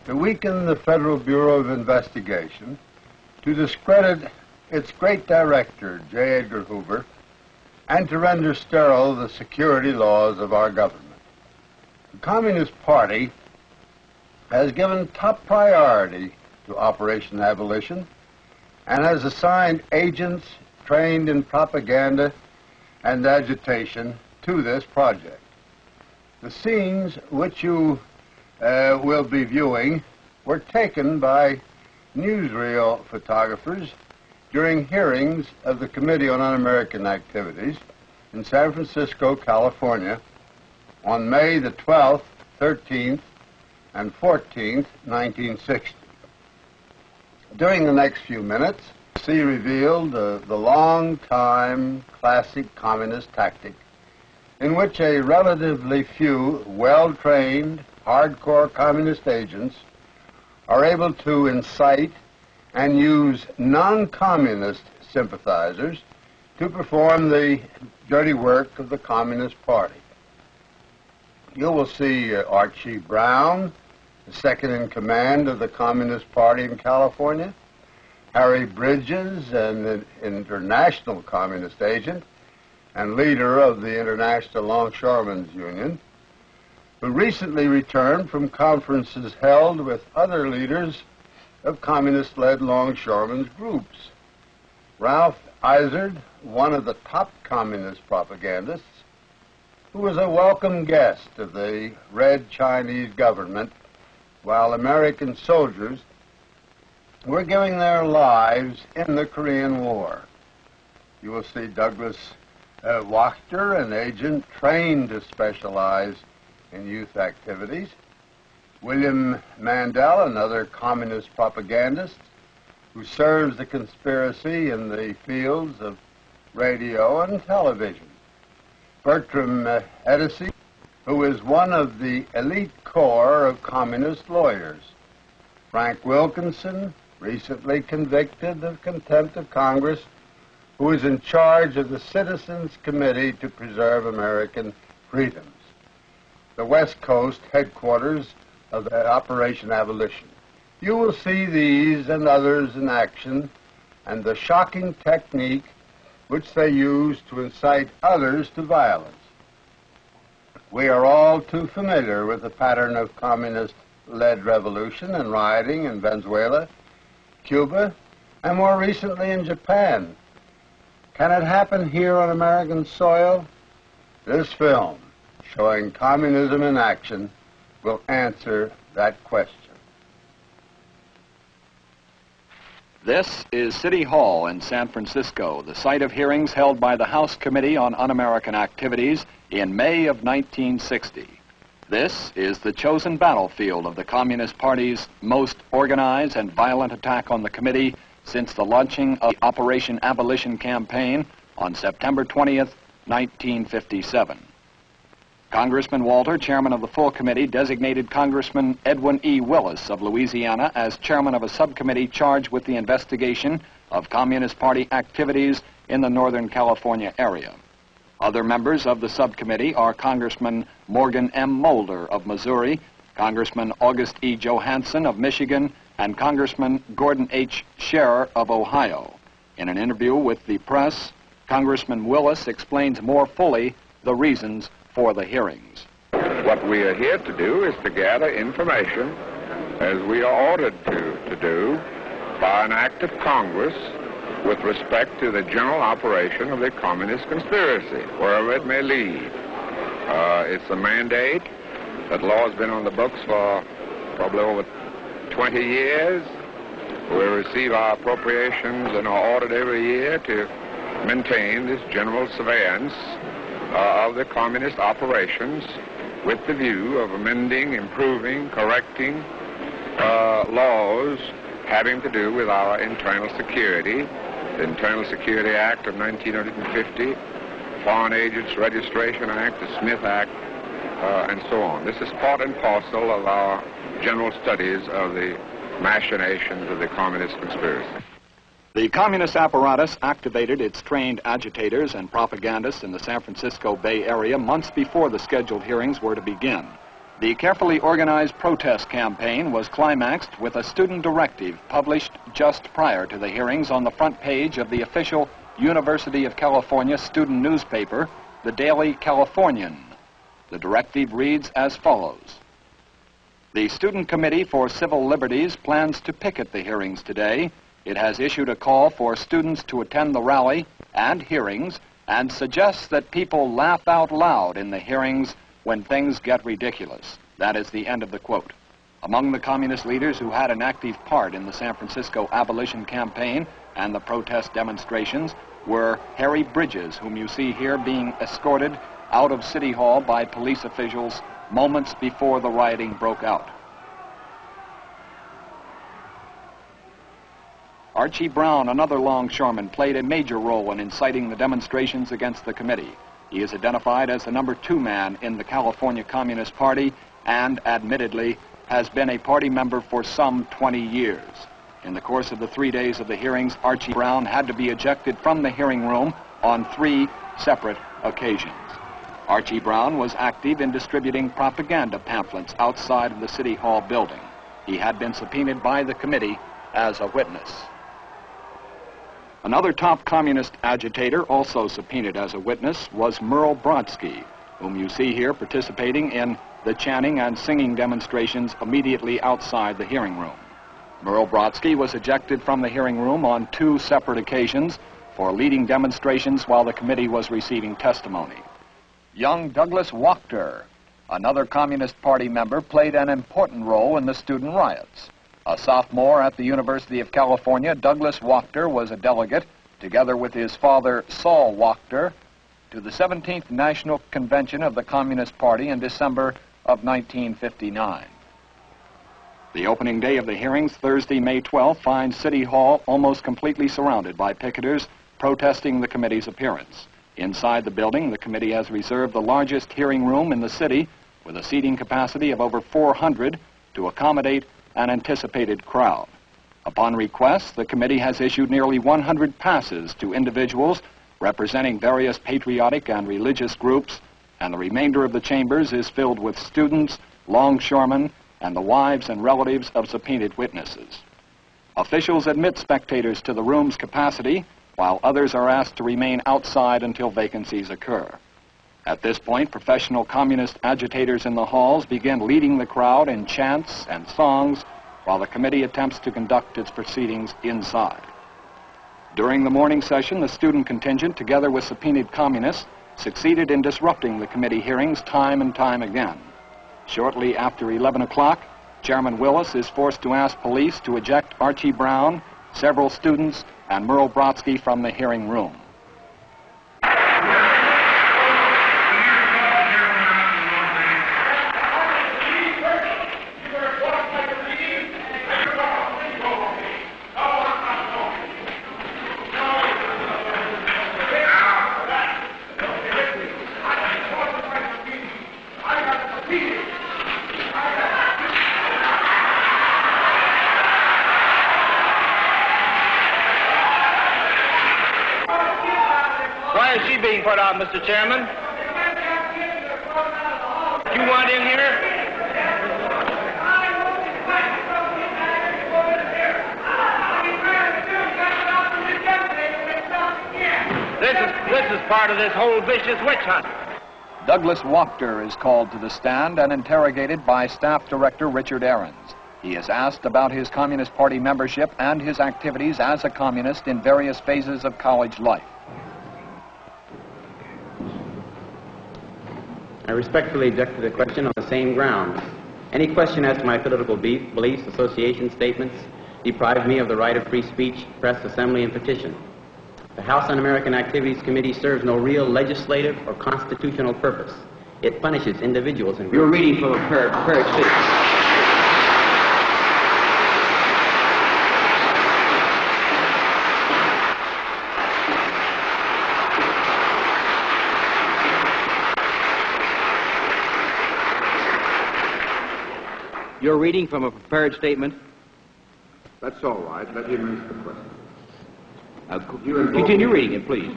to weaken the Federal Bureau of Investigation, to discredit its great director, J. Edgar Hoover, and to render sterile the security laws of our government. The Communist Party has given top priority to Operation Abolition and has assigned agents trained in propaganda and agitation to this project. The scenes which you will be viewing were taken by newsreel photographers during hearings of the Committee on Un-American Activities in San Francisco, California, on May the 12th, 13th, and 14th, 1960. During the next few minutes, see revealed the long-time classic communist tactic in which a relatively few well-trained, hardcore communist agents are able to incite and use non-communist sympathizers to perform the dirty work of the Communist Party. You will see Archie Brown, the second in command of the Communist Party in California, Harry Bridges, an international communist agent and leader of the International Longshoremen's Union, who recently returned from conferences held with other leaders of communist-led longshoremen's groups. Ralph Izard, one of the top communist propagandists, who was a welcome guest of the Red Chinese government while American soldiers were giving their lives in the Korean War. You will see Douglas Wachter, an agent trained to specialize in youth activities, William Mandel, another communist propagandist who serves the conspiracy in the fields of radio and television, Bertram Edessy, who is one of the elite corps of communist lawyers, Frank Wilkinson, recently convicted of contempt of Congress, who is in charge of the Citizens Committee to Preserve American Freedoms, the West Coast headquarters of Operation Abolition. You will see these and others in action and the shocking technique which they use to incite others to violence. We are all too familiar with the pattern of communist-led revolution and rioting in Venezuela, Cuba, and more recently in Japan. Can it happen here on American soil? This film, showing communism in action, will answer that question. This is City Hall in San Francisco, the site of hearings held by the House Committee on Un-American Activities in May of 1960. This is the chosen battlefield of the Communist Party's most organized and violent attack on the committee since the launching of the Operation Abolition campaign on September 20th, 1957. Congressman Walter, chairman of the full committee, designated Congressman Edwin E. Willis of Louisiana as chairman of a subcommittee charged with the investigation of Communist Party activities in the Northern California area. Other members of the subcommittee are Congressman Morgan M. Mulder of Missouri, Congressman August E. Johansson of Michigan, and Congressman Gordon H. Scherer of Ohio. In an interview with the press, Congressman Willis explains more fully the reasons for the hearings. What we are here to do is to gather information, as we are ordered to do by an act of Congress, with respect to the general operation of the communist conspiracy, wherever it may lead. It's a mandate. That law has been on the books for probably over 20 years. We receive our appropriations and are ordered every year to maintain this general surveillance of the communist operations with the view of amending, improving, correcting laws having to do with our internal security, the Internal Security Act of 1950, Foreign Agents Registration Act, the Smith Act, and so on. This is part and parcel of our general studies of the machinations of the communist conspiracy. The communist apparatus activated its trained agitators and propagandists in the San Francisco Bay Area months before the scheduled hearings were to begin. The carefully organized protest campaign was climaxed with a student directive published just prior to the hearings on the front page of the official University of California student newspaper, the Daily Californian. The directive reads as follows. The Student Committee for Civil Liberties plans to picket the hearings today. It has issued a call for students to attend the rally and hearings and suggests that people laugh out loud in the hearings when things get ridiculous. That is the end of the quote. Among the communist leaders who had an active part in the San Francisco Abolition campaign and the protest demonstrations were Harry Bridges, whom you see here being escorted out of City Hall by police officials moments before the rioting broke out. Archie Brown, another longshoreman, played a major role in inciting the demonstrations against the committee. He is identified as the number 2 man in the California Communist Party and, admittedly, has been a party member for some 20 years. In the course of the 3 days of the hearings, Archie Brown had to be ejected from the hearing room on 3 separate occasions. Archie Brown was active in distributing propaganda pamphlets outside of the City Hall building. He had been subpoenaed by the committee as a witness. Another top communist agitator, also subpoenaed as a witness, was Merle Brodsky, whom you see here participating in the chanting and singing demonstrations immediately outside the hearing room. Merle Brodsky was ejected from the hearing room on 2 separate occasions for leading demonstrations while the committee was receiving testimony. Young Douglas Wachter, another Communist Party member, played an important role in the student riots. A sophomore at the University of California, Douglas Wachter was a delegate, together with his father, Saul Wachter, to the 17th National Convention of the Communist Party in December of 1959. The opening day of the hearings, Thursday, May 12th, finds City Hall almost completely surrounded by picketers protesting the committee's appearance. Inside the building, the committee has reserved the largest hearing room in the city with a seating capacity of over 400 to accommodate an anticipated crowd. Upon request, the committee has issued nearly 100 passes to individuals representing various patriotic and religious groups, and the remainder of the chambers is filled with students, longshoremen, and the wives and relatives of subpoenaed witnesses. Officials admit spectators to the room's capacity, while others are asked to remain outside until vacancies occur. At this point, professional communist agitators in the halls begin leading the crowd in chants and songs while the committee attempts to conduct its proceedings inside. During the morning session, the student contingent, together with subpoenaed communists, succeeded in disrupting the committee hearings time and time again. Shortly after 11 o'clock, Chairman Willis is forced to ask police to eject Archie Brown, several students, and Merle Brodsky from the hearing room. Why is she being put out, Mr. Chairman? You want in here? This is part of this whole vicious witch hunt. Douglas Wachter is called to the stand and interrogated by Staff Director Richard Ahrens. He is asked about his Communist Party membership and his activities as a communist in various phases of college life. I respectfully object to the question on the same grounds. Any question as to my political beliefs, association statements, deprive me of the right of free speech, press, assembly, and petition. The House Un-American Activities Committee serves no real legislative or constitutional purpose. It punishes individuals and groups. You're reading from a prepared statement. You're reading from a prepared statement. That's all right. Let him answer the question. Continue reading it, please.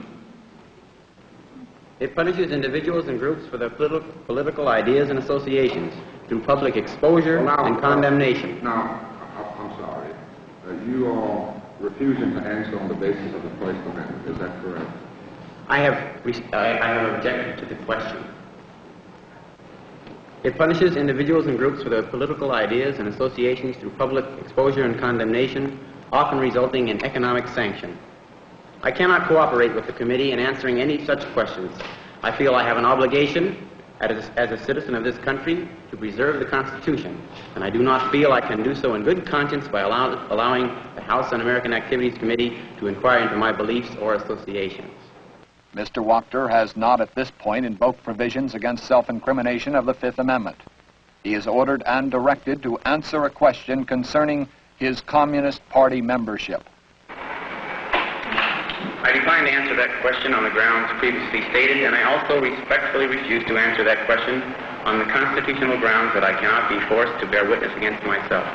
It punishes individuals and groups for their political ideas and associations. through public exposure and condemnation. Now, I'm sorry. You are refusing to answer on the basis of the First Amendment. Is that correct? I have objected to the question. It punishes individuals and groups for their political ideas and associations through public exposure and condemnation, often resulting in economic sanction. I cannot cooperate with the committee in answering any such questions. I feel I have an obligation as a citizen of this country to preserve the Constitution, and I do not feel I can do so in good conscience by allowing the House Un-American Activities Committee to inquire into my beliefs or associations. Mr. Wachter has not at this point invoked provisions against self-incrimination of the Fifth Amendment. He is ordered and directed to answer a question concerning his Communist Party membership. I decline to answer that question on the grounds previously stated, and I also respectfully refuse to answer that question on the constitutional grounds that I cannot be forced to bear witness against myself.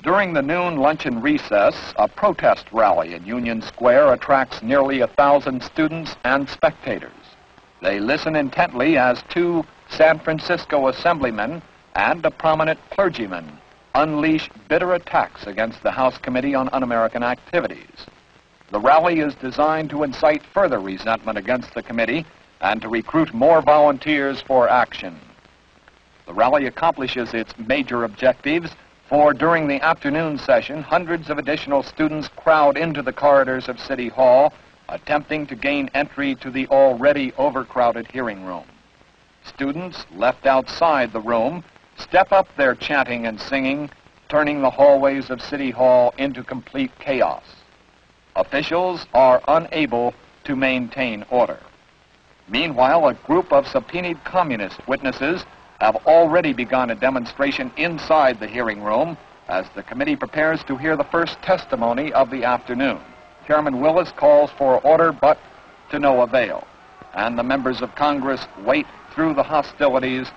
During the noon luncheon recess, a protest rally in Union Square attracts nearly 1,000 students and spectators. They listen intently as two San Francisco assemblymen and a prominent clergyman unleash bitter attacks against the House Committee on Un-American Activities. The rally is designed to incite further resentment against the committee and to recruit more volunteers for action. The rally accomplishes its major objectives, for during the afternoon session, hundreds of additional students crowd into the corridors of City Hall, attempting to gain entry to the already overcrowded hearing room. Students left outside the room step up their chanting and singing, turning the hallways of City Hall into complete chaos. Officials are unable to maintain order. Meanwhile, a group of subpoenaed communist witnesses have already begun a demonstration inside the hearing room as the committee prepares to hear the first testimony of the afternoon. Chairman Willis calls for order, but to no avail, and the members of Congress wait through the hostilities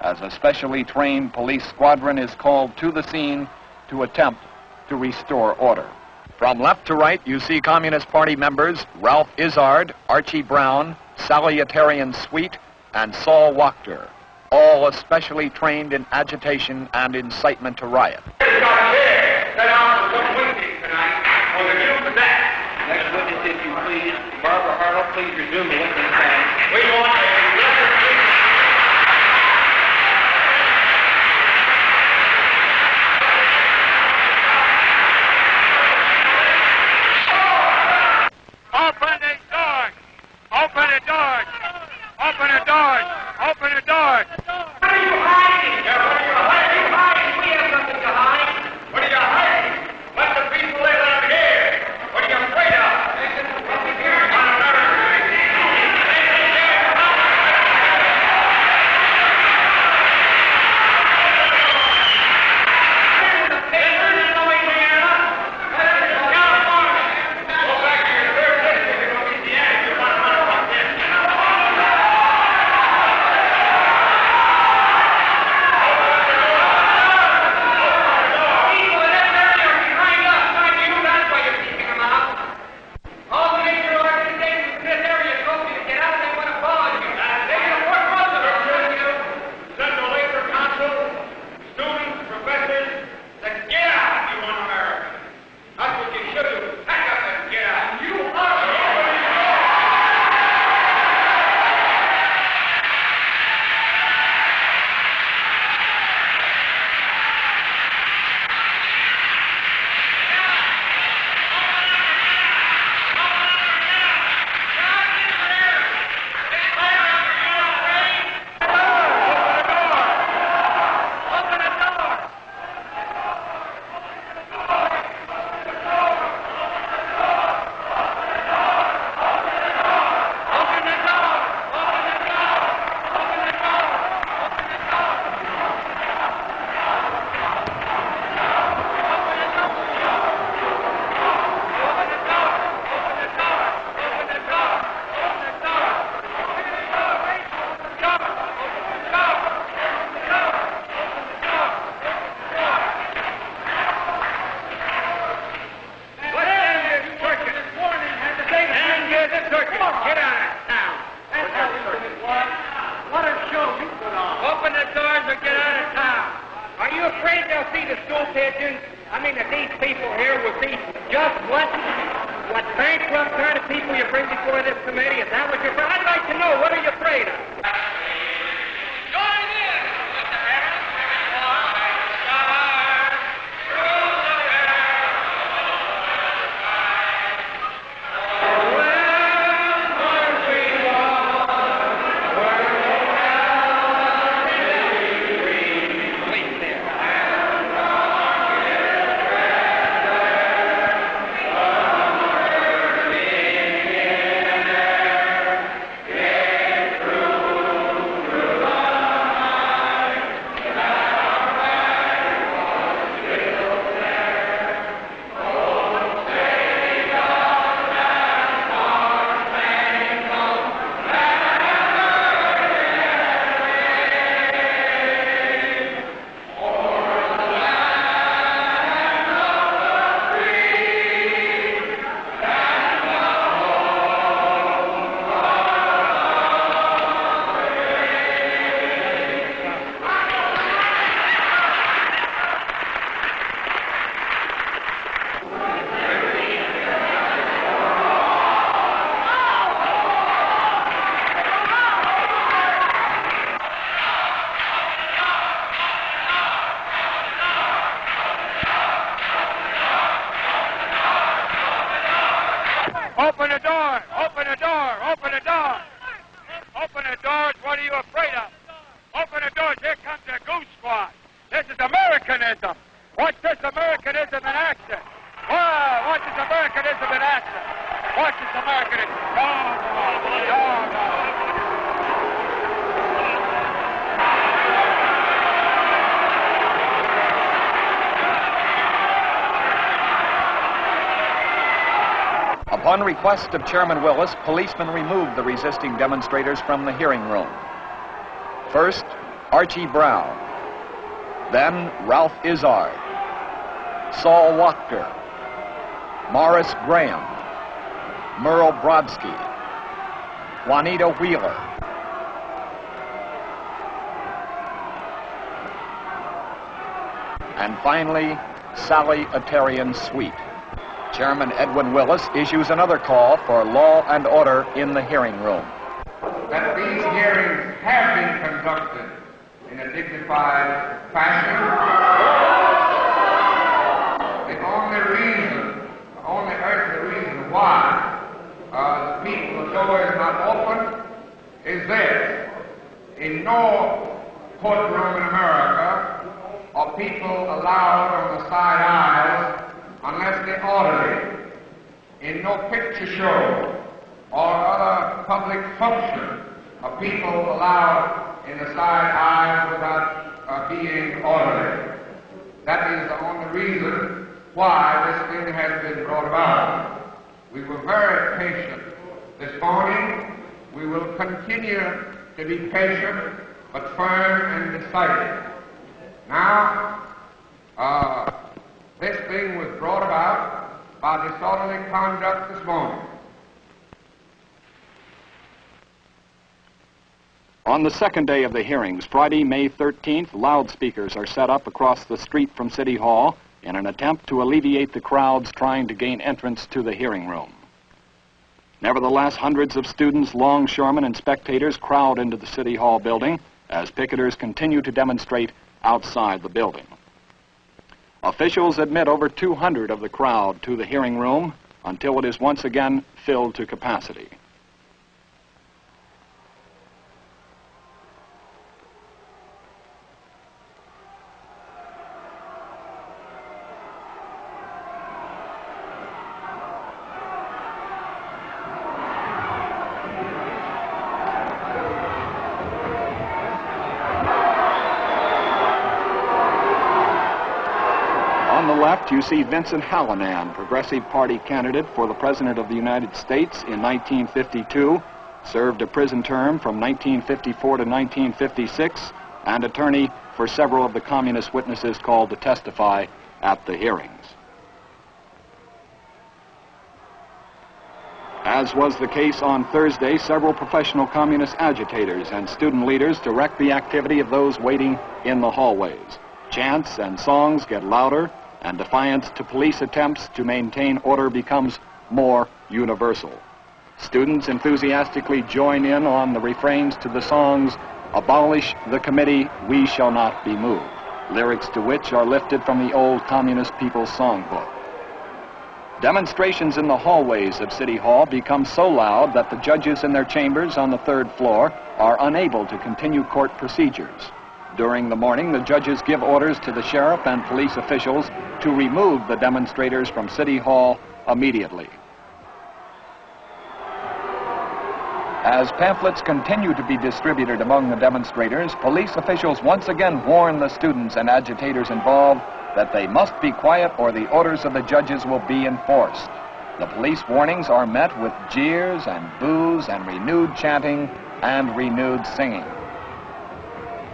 as a specially trained police squadron is called to the scene to attempt to restore order. From left to right, you see Communist Party members Ralph Izzard, Archie Brown, Salutarian Sweet, and Saul Wachter, all especially trained in agitation and incitement to riot. Next witness, if you please. Barbara Harlow, please resume the witness stand. We want Open the doors! Open the doors! Open the doors! Open the doors! What are you hiding? What are you hiding? We have nothing to hide. What are you hiding? Let the people live out here. What are you afraid of? pigeons, that these people here will see just what bankrupt kind of people you bring before this committee. Is that what you're afraid of? I'd like to know, what are you afraid of? Join in, Mr. Harris. Open the door! Open the door! Open the door! Open the doors! What are you afraid of? Open the doors! Here comes the goose squad! This is Americanism! Watch this Americanism in action! Wow! Watch this Americanism in action! Watch this Americanism! Upon request of Chairman Willis, policemen removed the resisting demonstrators from the hearing room. First, Archie Brown. Then, Ralph Izzard. Saul Wachter. Morris Graham. Merle Brodsky. Juanita Wheeler. And finally, Sally Atarian Sweet. Chairman Edwin Willis issues another call for law and order in the hearing room. That these hearings have been conducted in a dignified fashion. The only earthly reason why the people's door is not open is this. In no courtroom in America are people allowed on the side aisles unless they order it. In no picture show or other public function are people allowed in the side aisles without being ordered. That is the only reason why this thing has been brought about. We were very patient this morning. We will continue to be patient but firm and decisive. Now, this thing was brought about by disorderly conduct this morning. On the second day of the hearings, Friday, May 13th, loudspeakers are set up across the street from City Hall in an attempt to alleviate the crowds trying to gain entrance to the hearing room. Nevertheless, hundreds of students, longshoremen, and spectators crowd into the City Hall building as picketers continue to demonstrate outside the building. Officials admit over 200 of the crowd to the hearing room until it is once again filled to capacity. On the left, you see Vincent Hallinan, Progressive Party candidate for the President of the United States in 1952, served a prison term from 1954 to 1956, and attorney for several of the communist witnesses called to testify at the hearings. As was the case on Thursday, several professional communist agitators and student leaders direct the activity of those waiting in the hallways. Chants and songs get louder, and defiance to police attempts to maintain order becomes more universal. Students enthusiastically join in on the refrains to the songs, "Abolish the Committee, We Shall Not Be Moved," lyrics to which are lifted from the old Communist People's Songbook. Demonstrations in the hallways of City Hall become so loud that the judges in their chambers on the 3rd floor are unable to continue court procedures. During the morning, the judges give orders to the sheriff and police officials to remove the demonstrators from City Hall immediately. As pamphlets continue to be distributed among the demonstrators, police officials once again warn the students and agitators involved that they must be quiet or the orders of the judges will be enforced. The police warnings are met with jeers and boos and renewed chanting and renewed singing.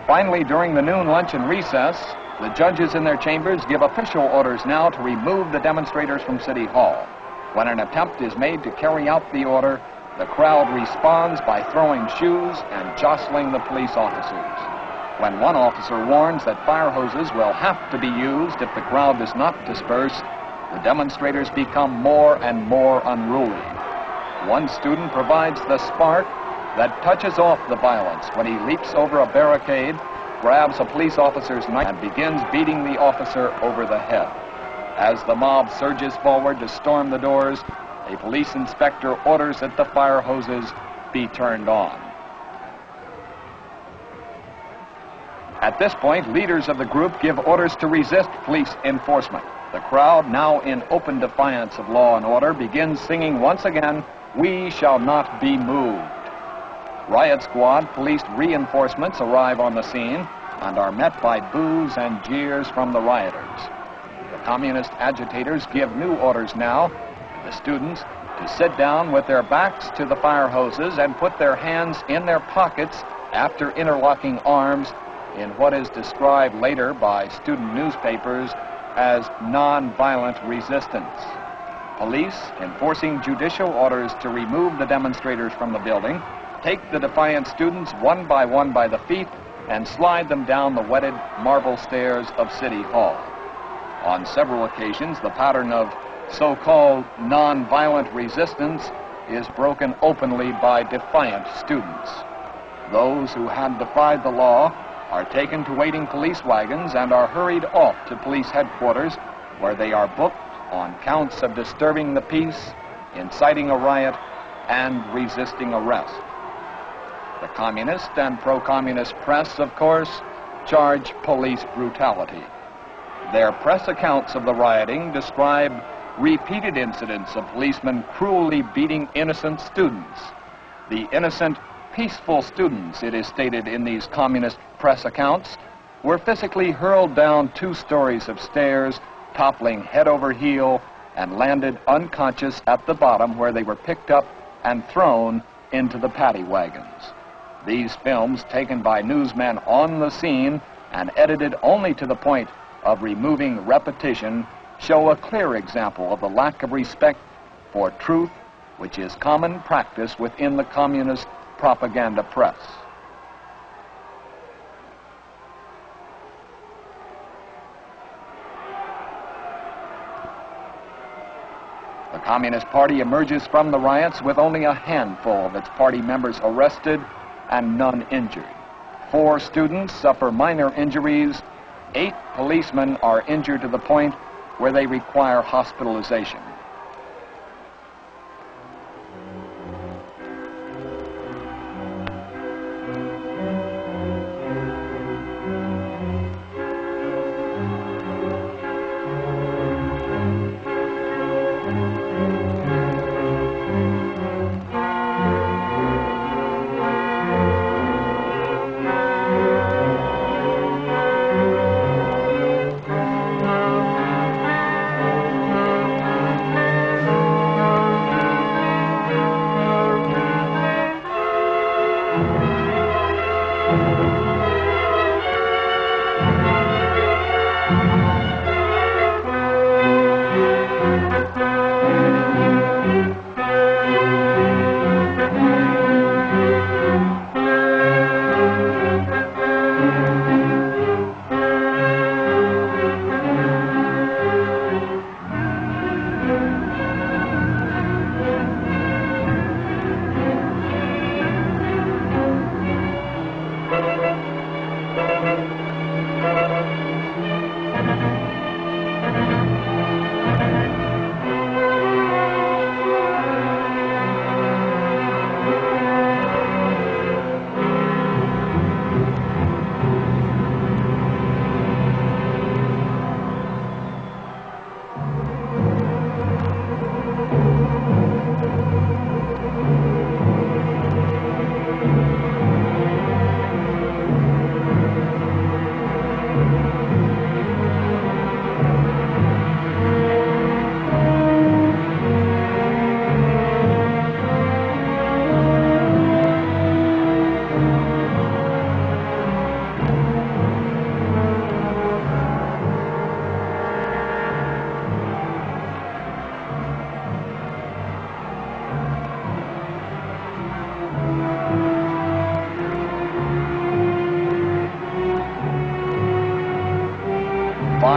Finally, during the noon lunch and recess, the judges in their chambers give official orders now to remove the demonstrators from City Hall. When an attempt is made to carry out the order, the crowd responds by throwing shoes and jostling the police officers. When one officer warns that fire hoses will have to be used if the crowd does not disperse, the demonstrators become more and more unruly. One student provides the spark that touches off the violence when he leaps over a barricade, grabs a police officer's knife, and begins beating the officer over the head. As the mob surges forward to storm the doors, a police inspector orders that the fire hoses be turned on. At this point, leaders of the group give orders to resist police enforcement. The crowd, now in open defiance of law and order, begins singing once again, "We shall not be moved." Riot squad police reinforcements arrive on the scene and are met by boos and jeers from the rioters. The communist agitators give new orders now to the students to sit down with their backs to the fire hoses and put their hands in their pockets after interlocking arms in what is described later by student newspapers as nonviolent resistance. Police, enforcing judicial orders to remove the demonstrators from the building, take the defiant students one by the feet and slide them down the wetted marble stairs of City Hall. On several occasions, the pattern of so-called nonviolent resistance is broken openly by defiant students. Those who had defied the law are taken to waiting police wagons and are hurried off to police headquarters, where they are booked on counts of disturbing the peace, inciting a riot, and resisting arrest. The communist and pro-communist press, of course, charge police brutality. Their press accounts of the rioting describe repeated incidents of policemen cruelly beating innocent students. The innocent, peaceful students, it is stated in these communist press accounts, were physically hurled down 2 stories of stairs, toppling head over heel, and landed unconscious at the bottom, where they were picked up and thrown into the paddy wagons. These films, taken by newsmen on the scene and edited only to the point of removing repetition, show a clear example of the lack of respect for truth, which is common practice within the communist propaganda press. The Communist Party emerges from the riots with only a handful of its party members arrested and none injured. 4 students suffer minor injuries. 8 policemen are injured to the point where they require hospitalization.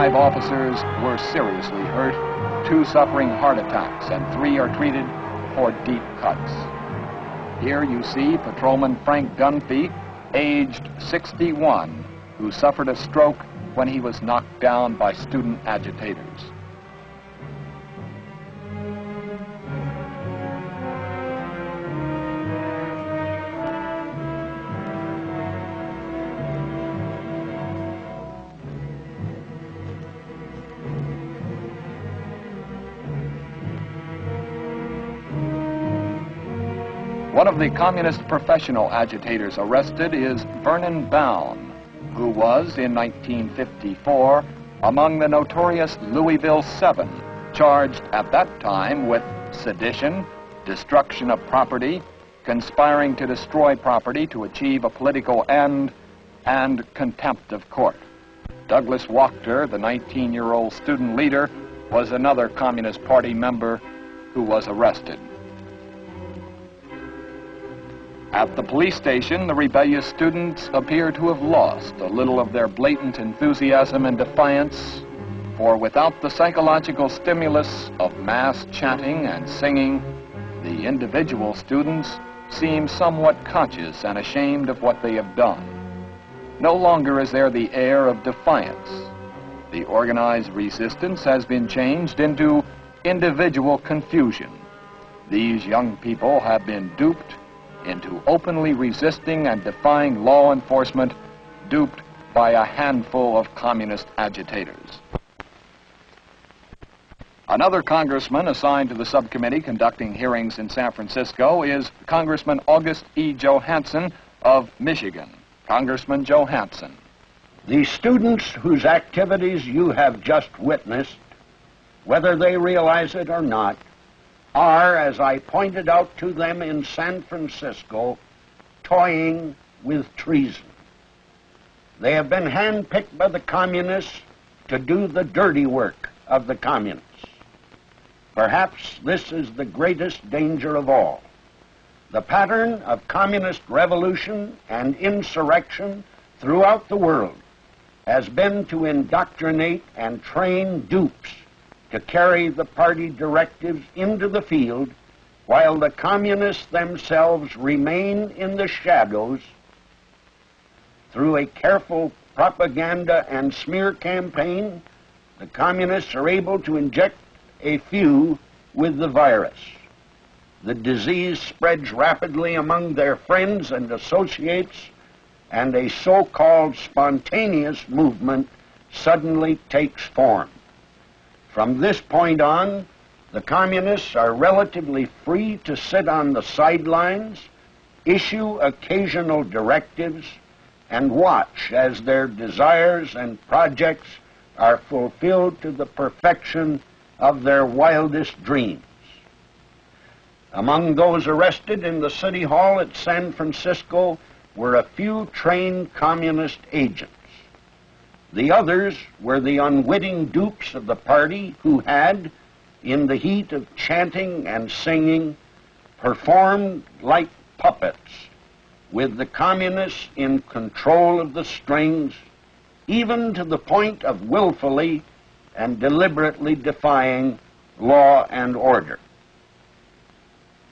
5 officers were seriously hurt, 2 suffering heart attacks, and 3 are treated for deep cuts. Here you see Patrolman Frank Dunphy, aged 61, who suffered a stroke when he was knocked down by student agitators. One of the communist professional agitators arrested is Vernon Bown, who was, in 1954, among the notorious Louisville Seven, charged at that time with sedition, destruction of property, conspiring to destroy property to achieve a political end, and contempt of court. Douglas Wachter, the 19-year-old student leader, was another Communist Party member who was arrested. At the police station, the rebellious students appear to have lost a little of their blatant enthusiasm and defiance, for without the psychological stimulus of mass chanting and singing, the individual students seem somewhat conscious and ashamed of what they have done. No longer is there the air of defiance. The organized resistance has been changed into individual confusion. These young people have been duped into openly resisting and defying law enforcement, duped by a handful of communist agitators. Another congressman assigned to the subcommittee conducting hearings in San Francisco is Congressman August E. Johansson of Michigan. Congressman Johansson. The students whose activities you have just witnessed, whether they realize it or not, are, as I pointed out to them in San Francisco, toying with treason. They have been handpicked by the communists to do the dirty work of the communists. Perhaps this is the greatest danger of all. The pattern of communist revolution and insurrection throughout the world has been to indoctrinate and train dupes to carry the party directives into the field, while the communists themselves remain in the shadows. Through a careful propaganda and smear campaign, the communists are able to inject a few with the virus. The disease spreads rapidly among their friends and associates, and a so-called spontaneous movement suddenly takes form. From this point on, the communists are relatively free to sit on the sidelines, issue occasional directives, and watch as their desires and projects are fulfilled to the perfection of their wildest dreams. Among those arrested in the City Hall at San Francisco were a few trained communist agents. The others were the unwitting dupes of the party who had, in the heat of chanting and singing, performed like puppets, with the communists in control of the strings, even to the point of willfully and deliberately defying law and order.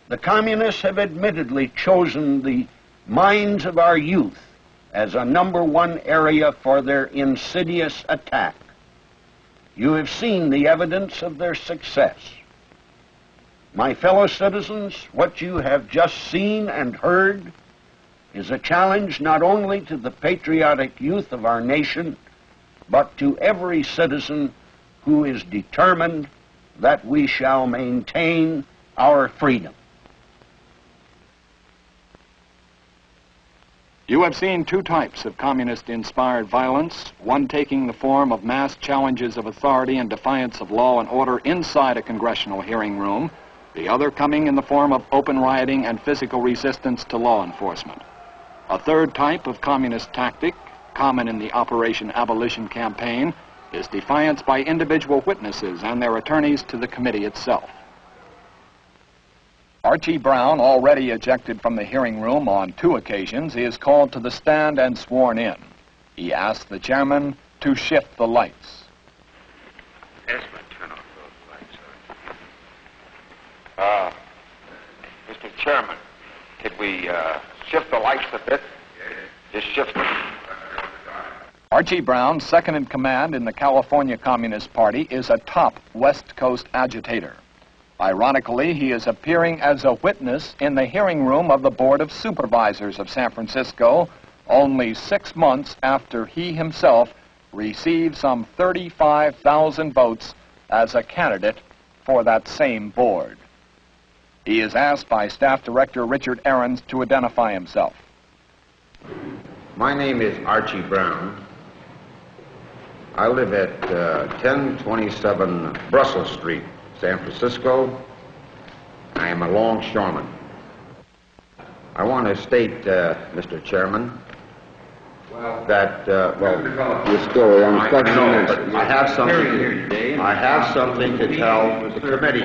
The communists have admittedly chosen the minds of our youth as a #1 area for their insidious attack. You have seen the evidence of their success. My fellow citizens, what you have just seen and heard is a challenge not only to the patriotic youth of our nation, but to every citizen who is determined that we shall maintain our freedom. You have seen 2 types of communist-inspired violence, one taking the form of mass challenges of authority and defiance of law and order inside a congressional hearing room, the other coming in the form of open rioting and physical resistance to law enforcement. A third type of communist tactic, common in the Operation Abolition campaign, is defiance by individual witnesses and their attorneys to the committee itself. Archie Brown, already ejected from the hearing room on 2 occasions, is called to the stand and sworn in. He asks the chairman to shift the lights. Chairman, could we shift the lights a bit? Just shift them. Archie Brown, second in command in the California Communist Party, is a top West Coast agitator. Ironically, he is appearing as a witness in the hearing room of the Board of Supervisors of San Francisco only 6 months after he himself received some 35,000 votes as a candidate for that same board. He is asked by Staff Director Richard Ahrens to identify himself. My name is Archie Brown. I live at 1027 Brussels Street, San Francisco. I am a longshoreman. I want to state, Mr. Chairman, that, Your story on I have something to tell the committee.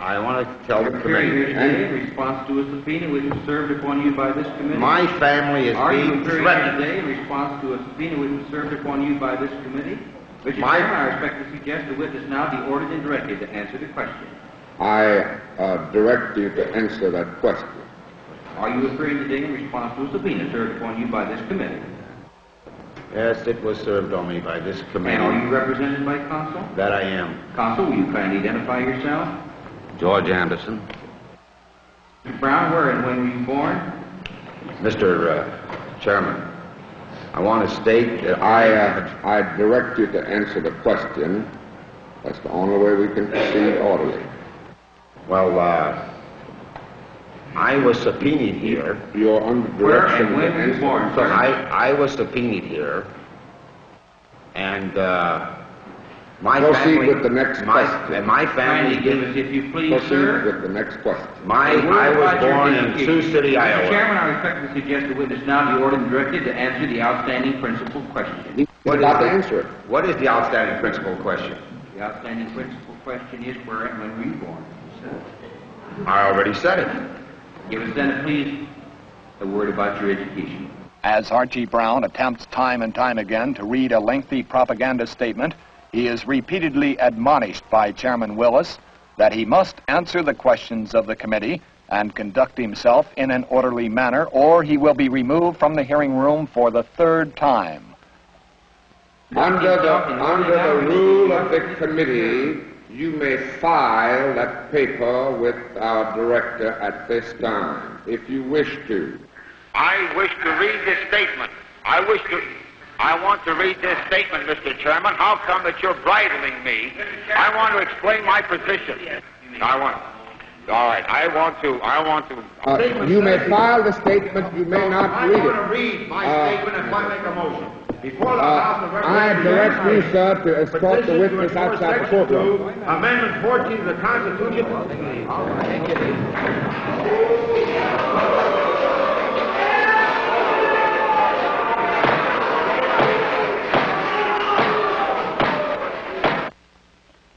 I want to tell the committee. In response to a subpoena which was served upon you by this committee. My family is being threatened. Today in response to a subpoena which was served upon you by this committee. Mr. Chairman, I respectfully suggest the witness now be ordered and directed to answer the question. I direct you to answer that question. Are you appearing today in response to a subpoena served upon you by this committee? Yes, it was served on me by this committee. And are you represented by counsel? That I am. Counsel, will you kindly identify yourself? George Anderson. Mr. Brown, where and when were you born? Mr. Chairman, I want to state that I direct you to answer the question. That's the only way we can proceed orderly. Well, I was subpoenaed here. You're under Where direction and when to were you answer born, the sir? question. I was subpoenaed here, and my Proceed family, with the next question. And my family Kindly give us, if you please, Proceed sir. with the next question. I was born in Sioux City, Mr. Iowa. Chairman, I respectfully suggest the witness now be ordered and directed to answer the outstanding principal question. He's about to answer it. What is the outstanding principal question? The outstanding principal question is where and when were you born? I already said it. Give us then, please, a word about your education. As Archie Brown attempts time and time again to read a lengthy propaganda statement, he is repeatedly admonished by Chairman Willis that he must answer the questions of the committee and conduct himself in an orderly manner, or he will be removed from the hearing room for the third time. Under the rule of the committee, you may file that paper with our director at this time, if you wish to. I wish to read this statement. I want to read this statement, Mr. Chairman. How come that you're bridling me? I want to explain my position. All right, I want to. You may file the statement, you may not read I want to it. read my statement if I make a motion. Before the House of I direct you, sir, to escort the witness outside the courtroom. Amendment 14 of the Constitution.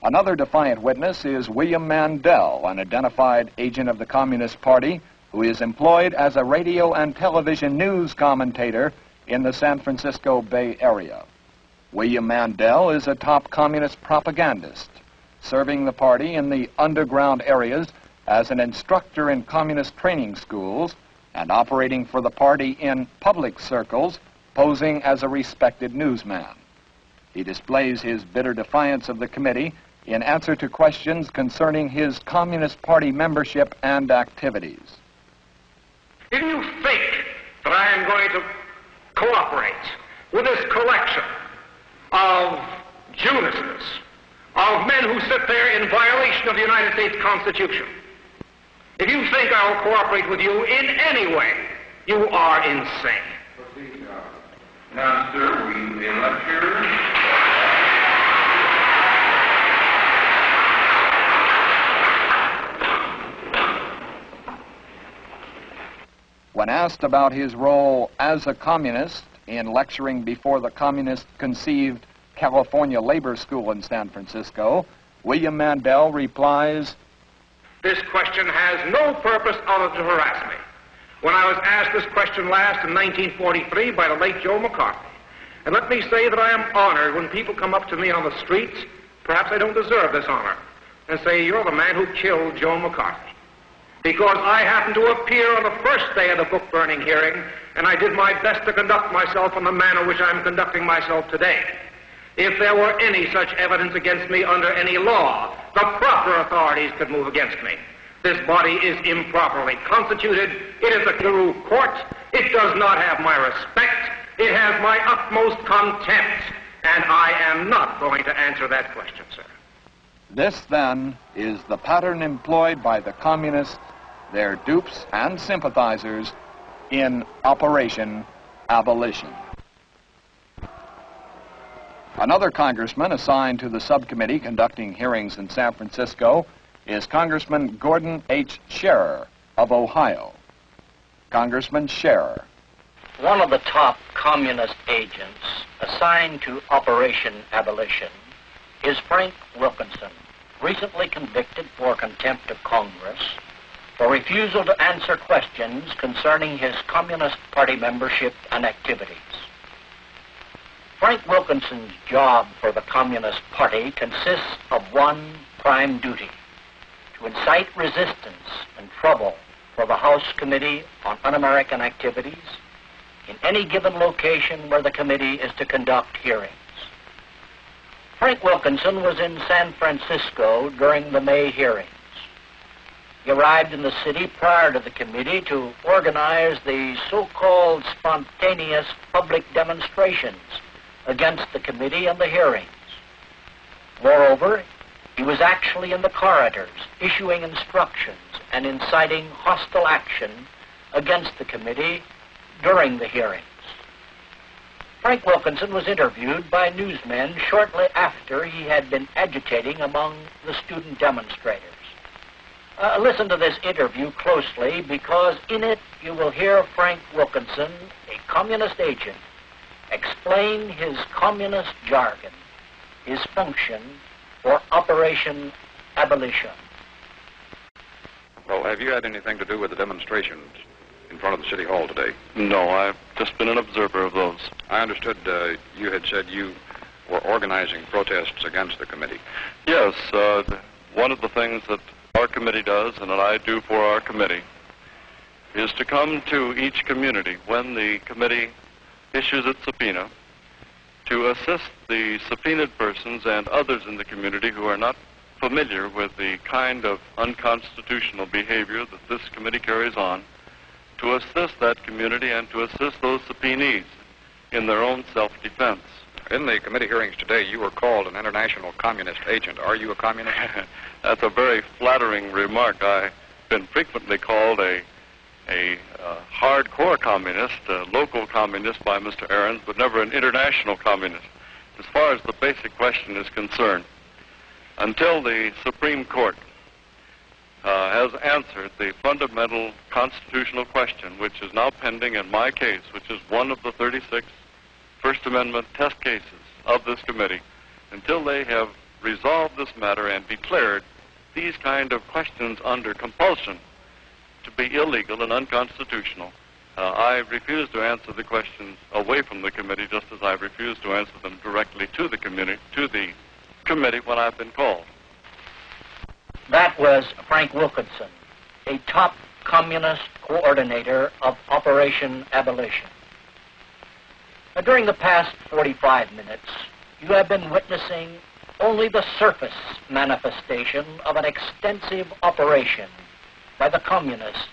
Another defiant witness is William Mandel, an identified agent of the Communist Party who is employed as a radio and television news commentator in the San Francisco Bay Area. William Mandel is a top communist propagandist, serving the party in the underground areas as an instructor in communist training schools and operating for the party in public circles, posing as a respected newsman. He displays his bitter defiance of the committee in answer to questions concerning his Communist Party membership and activities. If you think that I am going to cooperate with this collection of Judases, of men who sit there in violation of the United States Constitution, if you think I will cooperate with you in any way, you are insane. Now, sir, were you a lecturer? When asked about his role as a communist in lecturing before the communist-conceived California Labor School in San Francisco, William Mandel replies, This question has no purpose other to harass me. When I was asked this question last in 1943 by the late Joe McCarthy, and let me say that I am honored when people come up to me on the streets, perhaps I don't deserve this honor, and say, you're the man who killed Joe McCarthy. because I happened to appear on the first day of the book-burning hearing, and I did my best to conduct myself in the manner which I'm conducting myself today. If there were any such evidence against me under any law, the proper authorities could move against me. This body is improperly constituted. It is a Guru court. It does not have my respect. It has my utmost contempt. And I am not going to answer that question, sir. This, then, is the pattern employed by the communists, their dupes and sympathizers in Operation Abolition. Another congressman assigned to the subcommittee conducting hearings in San Francisco is Congressman Gordon H. Scherer of Ohio. Congressman Scherer. One of the top communist agents assigned to Operation Abolition is Frank Wilkinson, recently convicted for contempt of Congress for refusal to answer questions concerning his Communist Party membership and activities. Frank Wilkinson's job for the Communist Party consists of one prime duty: to incite resistance and trouble for the House Committee on Un-American Activities in any given location where the committee is to conduct hearings. Frank Wilkinson was in San Francisco during the May hearings. He arrived in the city prior to the committee to organize the so-called spontaneous public demonstrations against the committee and the hearings. Moreover, he was actually in the corridors issuing instructions and inciting hostile action against the committee during the hearings. Frank Wilkinson was interviewed by newsmen shortly after he had been agitating among the student demonstrators. Listen to this interview closely, because in it you will hear Frank Wilkinson, a communist agent, explain his communist jargon, his function for Operation Abolition. Well, have you had anything to do with the demonstrations in front of the City Hall today? No, I've just been an observer of those. I understood you had said you were organizing protests against the committee. Yes, one of the things that our committee does, and that I do for our committee, is to come to each community when the committee issues its subpoena to assist the subpoenaed persons and others in the community who are not familiar with the kind of unconstitutional behavior that this committee carries on, to assist that community and to assist those subpoenees in their own self-defense. In the committee hearings today, you were called an international communist agent. Are you a communist? That's a very flattering remark. I've been frequently called a hardcore communist, a local communist by Mr. Ahrens, but never an international communist. As far as the basic question is concerned, until the Supreme Court has answered the fundamental constitutional question, which is now pending in my case, which is one of the 36 First Amendment test cases of this committee, until they have resolved this matter and declared these kind of questions under compulsion to be illegal and unconstitutional, I refuse to answer the questions away from the committee, just as I refuse to answer them directly to the committee when I've been called. That was Frank Wilkinson, a top communist coordinator of Operation Abolition. During the past 45 minutes, you have been witnessing only the surface manifestation of an extensive operation by the communists,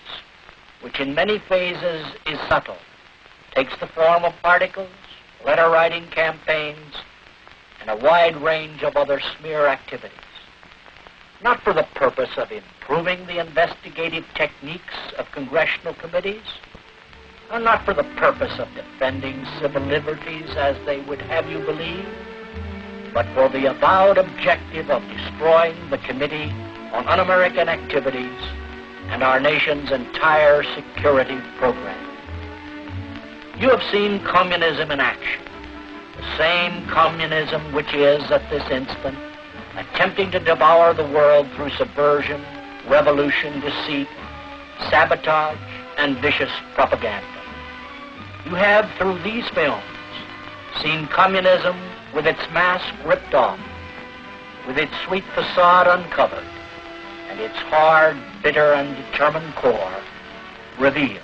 which in many phases is subtle, takes the form of articles, letter-writing campaigns, and a wide range of other smear activities. Not for the purpose of improving the investigative techniques of congressional committees, and not for the purpose of defending civil liberties as they would have you believe, but for the avowed objective of destroying the Committee on Un-American Activities and our nation's entire security program. You have seen communism in action, the same communism which is, at this instant, attempting to devour the world through subversion, revolution, deceit, sabotage, and vicious propaganda. You have, through these films, seen communism with its mask ripped off, with its sweet facade uncovered, and its hard, bitter, and determined core revealed.